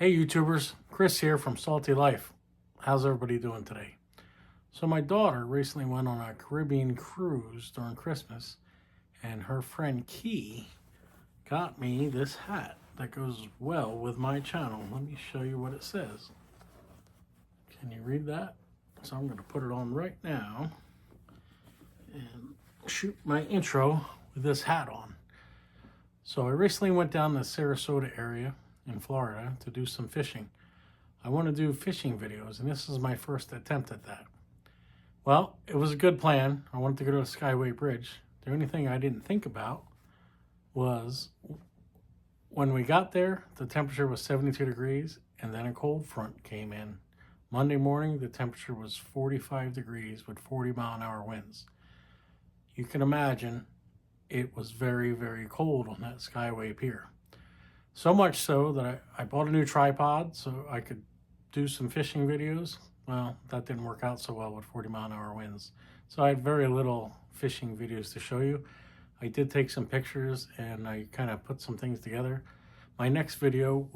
Hey YouTubers, Chris here from Salty Life. How's everybody doing today? So my daughter recently went on a Caribbean cruise during Christmas, and her friend Key got me this hat that goes well with my channel. Let me show you what it says. Can you read that? So I'm going to put it on right now and shoot my intro with this hat on. So I recently went down the Sarasota area in Florida to do some fishing. I want to do fishing videos, and this is my first attempt at that. Well, it was a good plan. I wanted to go to the Skyway Bridge. The only thing I didn't think about was when we got there, the temperature was 72 degrees, and then a cold front came in. Monday morning, the temperature was 45 degrees with 40-mile-an-hour winds. You can imagine it was very, very cold on that Skyway pier. So much so that I bought a new tripod so I could do some fishing videos. Well, that didn't work out so well with 40-mile-an-hour winds. So I had very little fishing videos to show you. I did take some pictures and I kind of put some things together. My next video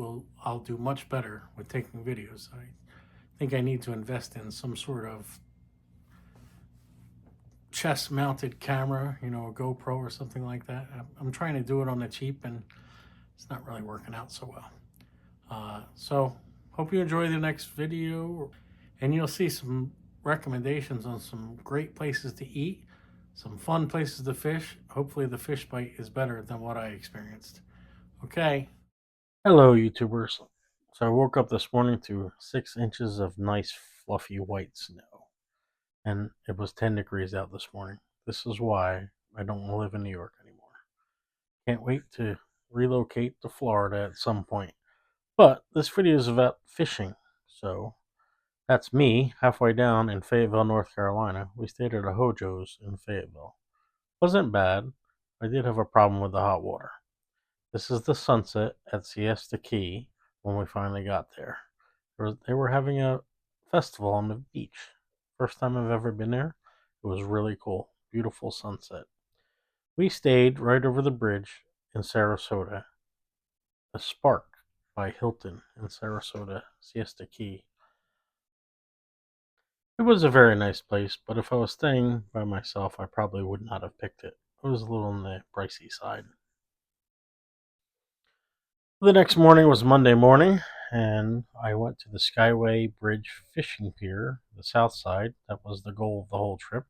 I'll do much better with taking videos. I think I need to invest in some sort of chest mounted camera, a GoPro or something like that. I'm trying to do it on the cheap and it's not really working out so well. So hope you enjoy the next video, and you'll see some recommendations on some great places to eat, some fun places to fish. Hopefully the fish bite is better than what I experienced. Okay. Hello YouTubers. So I woke up this morning to 6 inches of nice fluffy white snow, and it was 10 degrees out this morning. This is why I don't live in New York anymore. Can't wait to relocate to Florida at some point. But this video is about fishing, so that's me halfway down in Fayetteville, North Carolina. We stayed at a Hojo's in Fayetteville. Wasn't bad. I did have a problem with the hot water. This is the sunset at Siesta Key when we finally got there. They were having a festival on the beach. First time I've ever been there. It was really cool. Beautiful sunset. We stayed right over the bridge in Sarasota. The Spark by Hilton in Sarasota, Siesta Key. It was a very nice place, but if I was staying by myself, I probably would not have picked it. It was a little on the pricey side. The next morning was Monday morning, and I went to the Skyway Bridge fishing pier, the south side. That was the goal of the whole trip.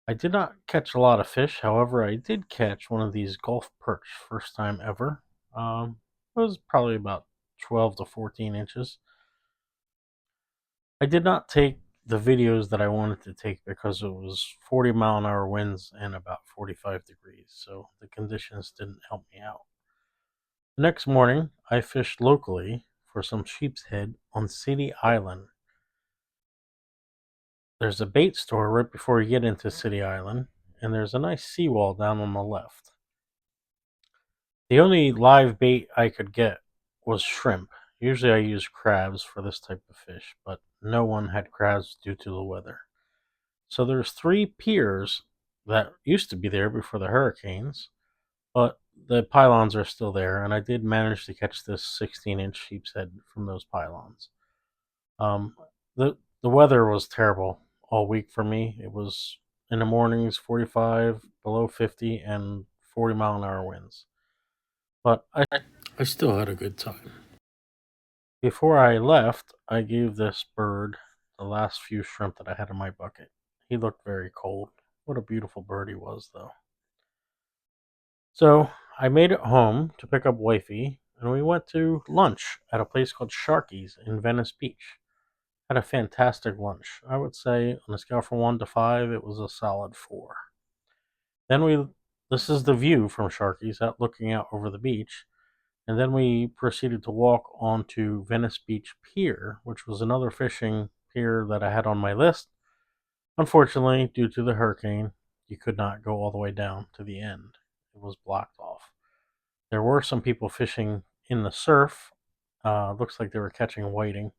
I did not catch a lot of fish, however, I did catch one of these Gulf perch, first time ever. It was probably about 12 to 14 inches. I did not take the videos that I wanted to take because it was 40-mile-an-hour winds and about 45 degrees, so the conditions didn't help me out. The next morning, I fished locally for some sheep's head on City Island. There's a bait store right before you get into City Island, and there's a nice seawall down on the left. The only live bait I could get was shrimp. Usually I use crabs for this type of fish, but no one had crabs due to the weather. So there's 3 piers that used to be there before the hurricanes, but the pylons are still there, and I did manage to catch this 16-inch sheep's head from those pylons. The weather was terrible all week for me. It was in the mornings 45, below 50, and 40-mile-an-hour winds. But I still had a good time. Before I left, I gave this bird the last few shrimp that I had in my bucket. He looked very cold. What a beautiful bird he was, though. So I made it home to pick up wifey, and we went to lunch at a place called Sharky's in Venice Beach. Had a fantastic lunch. I would say on a scale from 1 to 5, it was a solid 4. Then this is the view from Sharky's, out looking out over the beach. And then we proceeded to walk onto Venice Beach Pier, which was another fishing pier that I had on my list. Unfortunately, due to the hurricane, you could not go all the way down to the end. It was blocked off. There were some people fishing in the surf. Looks like they were catching whiting.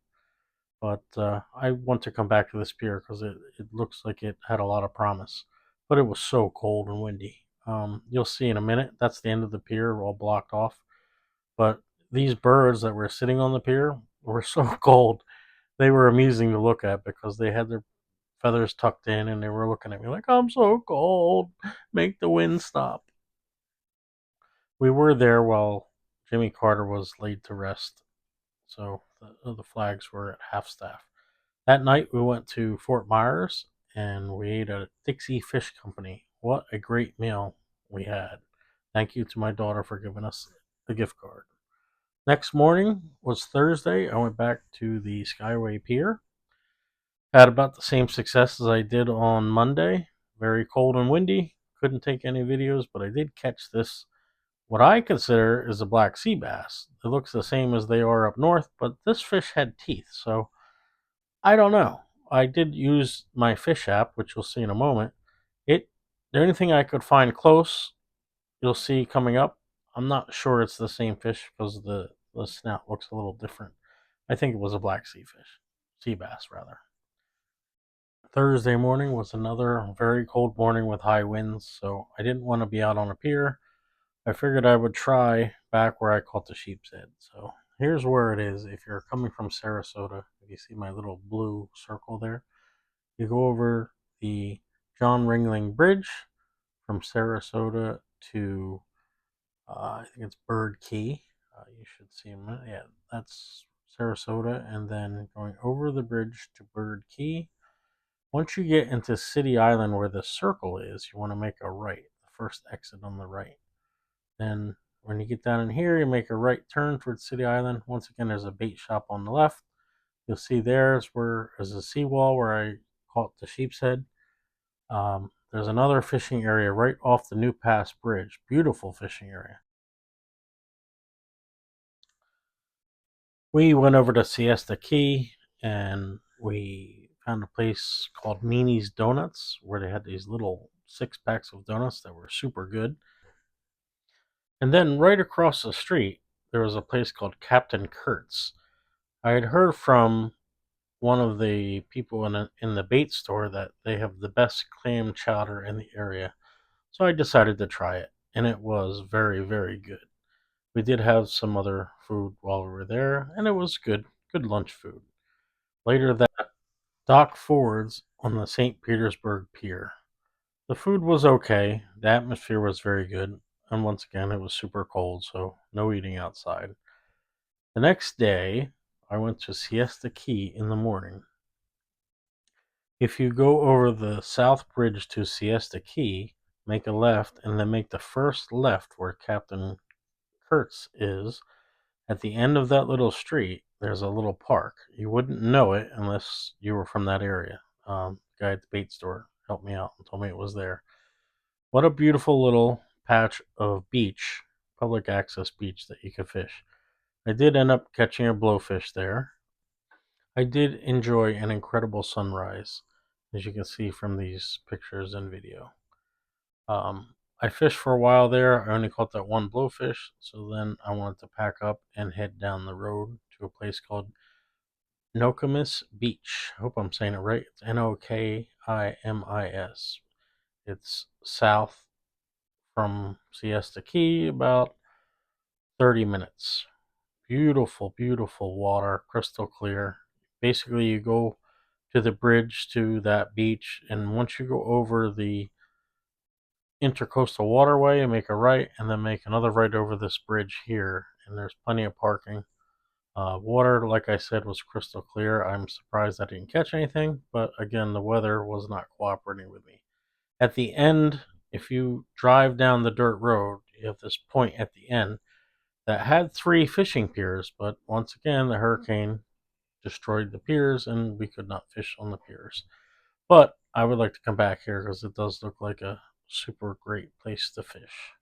But I want to come back to this pier because it looks like it had a lot of promise. But it was so cold and windy. You'll see in a minute. That's the end of the pier, all blocked off. But these birds that were sitting on the pier were so cold. They were amusing to look at because they had their feathers tucked in and they were looking at me like, I'm so cold. Make the wind stop. We were there while Jimmy Carter was laid to rest, so the flags were at half staff. That night we went to Fort Myers and we ate at Dixie Fish Company. What a great meal we had. Thank you to my daughter for giving us the gift card. Next morning was Thursday. I went back to the Skyway Pier. Had about the same success as I did on Monday. Very cold and windy. Couldn't take any videos, but I did catch this, what I consider is a black sea bass. It looks the same as they are up north, but this fish had teeth, so I don't know. I did use my fish app, which you'll see in a moment. The only thing I could find close, you'll see coming up. I'm not sure it's the same fish because the snout looks a little different. I think it was a black sea bass rather. Thursday morning was another very cold morning with high winds, so I didn't want to be out on a pier. I figured I would try back where I caught the sheep's head. So here's where it is. If you're coming from Sarasota, if you see my little blue circle there, you go over the John Ringling Bridge from Sarasota to, I think it's Bird Key. You should see them. Yeah, that's Sarasota. And then going over the bridge to Bird Key. Once you get into City Island where the circle is, you want to make a right, the first exit on the right. Then when you get down in here, you make a right turn towards City Island. Once again, there's a bait shop on the left. You'll see there's a seawall where I caught the sheep's head. There's another fishing area right off the New Pass Bridge. Beautiful fishing area. We went over to Siesta Key and we found a place called Meanie's Donuts where they had these little 6-packs of donuts that were super good. And then right across the street, there was a place called Captain Kurt's. I had heard from one of the people in the bait store that they have the best clam chowder in the area. So I decided to try it, and it was very, very good. We did have some other food while we were there, and it was good lunch food. Later that Dock Ford's on the St. Petersburg Pier. The food was okay, the atmosphere was very good, and once again it was super cold, so no eating outside. The next day, I went to Siesta Key in the morning. If you go over the South Bridge to Siesta Key, make a left, and then make the first left where Captain Kurtz is. At the end of that little street, there's a little park. You wouldn't know it unless you were from that area. The guy at the bait store helped me out and told me it was there. What a beautiful little patch of beach, public access beach that you could fish. I did end up catching a blowfish there. I did enjoy an incredible sunrise, as you can see from these pictures and video. I fished for a while there. I only caught that one blowfish, so then I wanted to pack up and head down the road to a place called Nokomis Beach. I hope I'm saying it right. It's Nokimis. It's south from Siesta Key, about 30 minutes. Beautiful, beautiful water, crystal clear. Basically, you go to the bridge to that beach, and once you go over the intercoastal waterway and make a right, and then make another right over this bridge here, and there's plenty of parking. Water, like I said, was crystal clear. I'm surprised I didn't catch anything, but again, the weather was not cooperating with me. At the end, if you drive down the dirt road, you have this point at the end that had 3 fishing piers, but once again, the hurricane destroyed the piers and we could not fish on the piers. But I would like to come back here because it does look like a super great place to fish.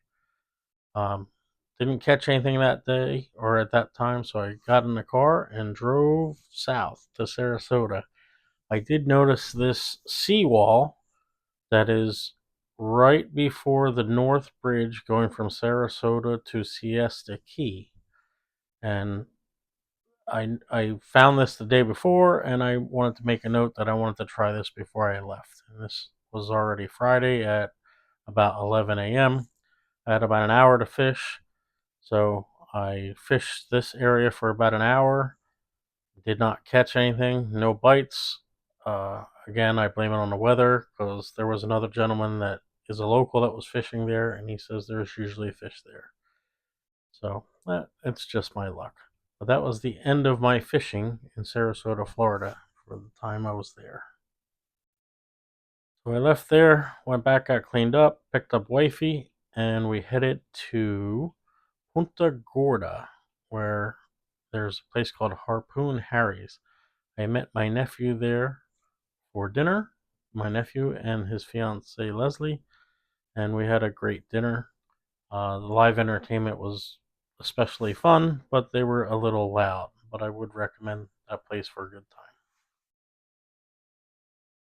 Didn't catch anything that day or at that time, so I got in the car and drove south to Sarasota. I did notice this seawall that is right before the North Bridge going from Sarasota to Siesta Key. And I found this the day before, and I wanted to make a note that I wanted to try this before I left. And this was already Friday at about 11 a.m. I had about an hour to fish, so I fished this area for about an hour. Did not catch anything, no bites. Again, I blame it on the weather because there was another gentleman that is a local that was fishing there, and he says there's usually fish there. So it's just my luck. But that was the end of my fishing in Sarasota, Florida for the time I was there. So I left there, went back, got cleaned up, picked up wifey, and we headed to Punta Gorda, where there's a place called Harpoon Harry's. I met my nephew there for dinner, my nephew and his fiancee Leslie, and we had a great dinner. The live entertainment was especially fun, but they were a little loud. But I would recommend that place for a good time.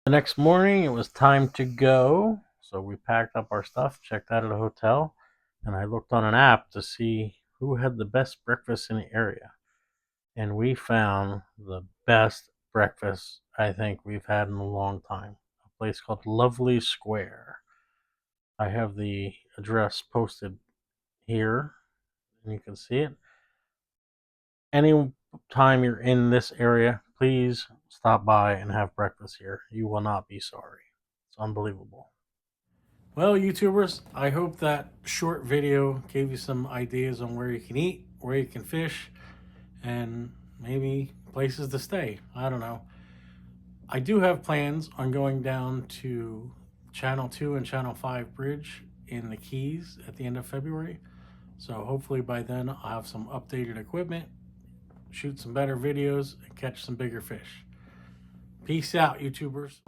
The next morning, it was time to go, so we packed up our stuff, checked out of the hotel, and I looked on an app to see who had the best breakfast in the area. And we found the best breakfast I think we've had in a long time. A place called Lovely Square. I have the address posted here, and you can see it. Any time you're in this area, please stop by and have breakfast here. You will not be sorry. It's unbelievable. Well, YouTubers, I hope that short video gave you some ideas on where you can eat, where you can fish, and maybe places to stay. I don't know. I do have plans on going down to Channel 2 and Channel 5 Bridge in the Keys at the end of February. So hopefully by then I'll have some updated equipment, shoot some better videos, and catch some bigger fish. Peace out, YouTubers.